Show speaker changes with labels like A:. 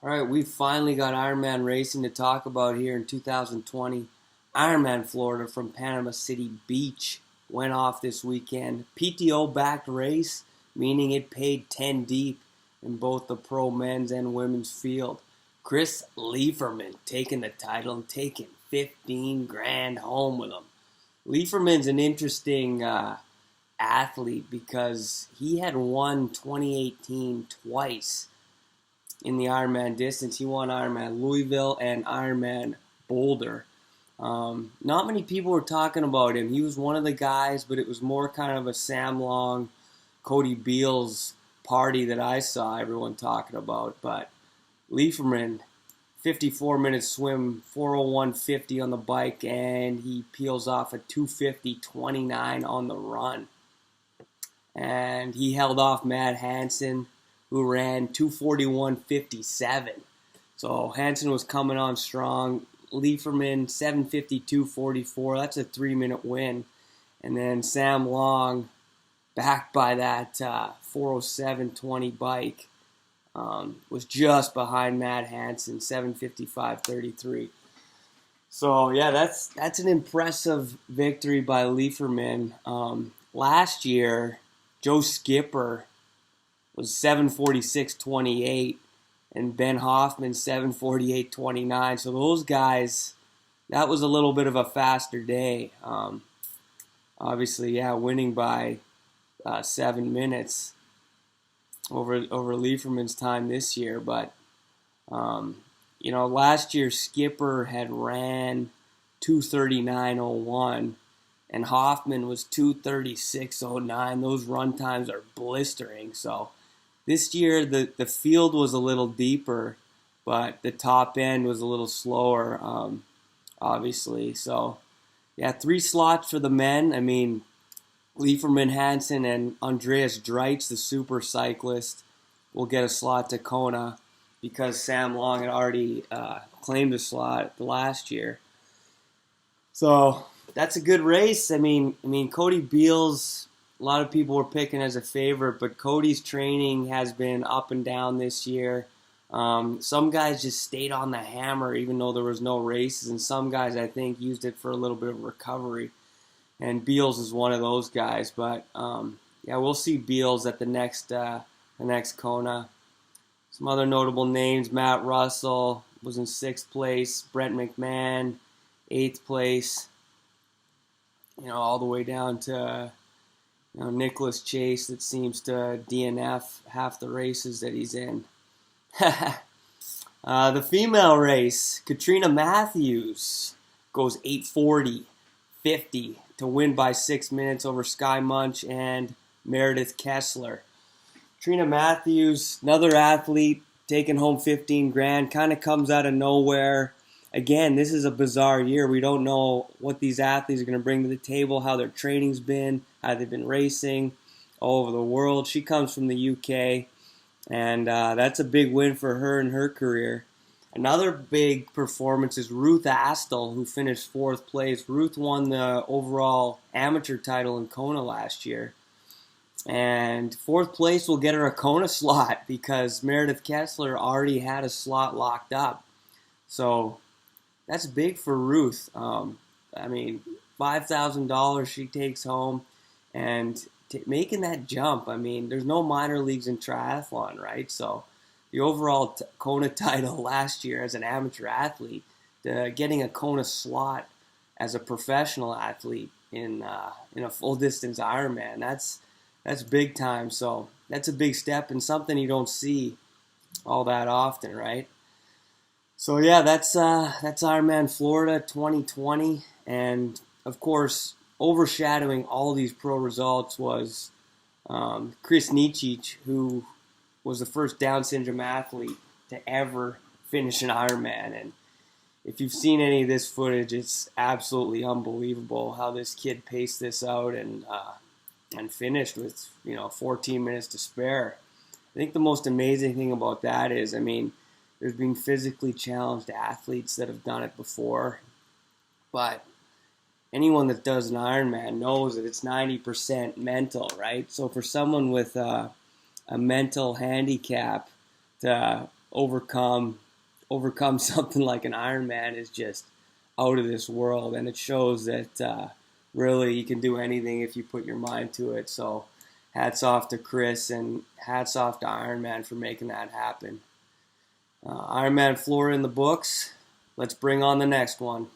A: All right, we finally got Ironman racing to talk about here in 2020. Ironman Florida from Panama City Beach went off this weekend. PTO-backed race, meaning it paid 10 deep in both the pro men's and women's field. Chris Lieferman taking the title and taking 15 grand home with him. Lieferman's an interesting athlete because he had won 2018 twice in the Ironman distance. He won Ironman Louisville and Ironman Boulder. Not many people were talking about him. He was one of the guys, but it was more kind of a Sam Long, Cody Beals party that I saw everyone talking about. But Lieferman, 54-minute swim, 4:01.50 on the bike, and he peels off a 2:50.29 on the run. And he held off Matt Hansen, who ran 2:41.57. So Hansen was coming on strong. Lieferman, 7:52.44. That's a 3-minute win. And then Sam Long, backed by that 4:07.20 bike, was just behind Matt Hansen, 7:55.33. So, yeah, that's an impressive victory by Lieferman. Last year, Joe Skipper was 7:46.28, and Ben Hoffman 7:48.29. So those guys, that was a little bit of a faster day. Obviously, yeah, winning by 7 minutes over Lieferman's time this year. But last year Skipper had ran 2:39.01. And Hoffman was 2:36.09. Those run times are blistering. So this year the field was a little deeper, but the top end was a little slower, obviously. So, yeah, 3 slots for the men. I mean, Lieferman, Hansen, and Andreas Dreitz, the super cyclist, will get a slot to Kona because Sam Long had already claimed a slot last year. So that's a good race. I mean, Cody Beals, a lot of people were picking as a favorite, but Cody's training has been up and down this year. Some guys just stayed on the hammer even though there was no races, and some guys, I think, used it for a little bit of recovery. And Beals is one of those guys. But, yeah, we'll see Beals at the next Kona. Some other notable names: Matt Russell was in 6th place, Brent McMahon, 8th place. All the way down to Nicholas Chase, that seems to DNF half the races that he's in. The female race, Katrina Matthews goes 8:40.50 to win by 6 minutes over Sky Munch and Meredith Kessler. Katrina Matthews, another athlete, taking home 15 grand, kind of comes out of nowhere. Again, this is a bizarre year. We don't know what these athletes are going to bring to the table, how their training's been, how they've been racing all over the world. She comes from the UK, and that's a big win for her in her career. Another big performance is Ruth Astle, who finished 4th place. Ruth won the overall amateur title in Kona last year. And 4th place will get her a Kona slot because Meredith Kessler already had a slot locked up. So that's big for Ruth. $5,000 she takes home, and making that jump. There's no minor leagues in triathlon, right? So the overall Kona title last year as an amateur athlete, getting a Kona slot as a professional athlete in a full distance Ironman, that's big time. So that's a big step and something you don't see all that often, right? So yeah, that's Ironman Florida 2020, and of course, overshadowing all these pro results was Chris Nicic, who was the first Down syndrome athlete to ever finish an Ironman. And if you've seen any of this footage, it's absolutely unbelievable how this kid paced this out and finished with 14 minutes to spare. I think the most amazing thing about that is, there's been physically challenged athletes that have done it before, but anyone that does an Ironman knows that it's 90% mental, right? So for someone with a mental handicap to overcome something like an Ironman is just out of this world, and it shows that really you can do anything if you put your mind to it. So hats off to Chris, and hats off to Ironman for making that happen. Ironman Florida in the books. Let's bring on the next one.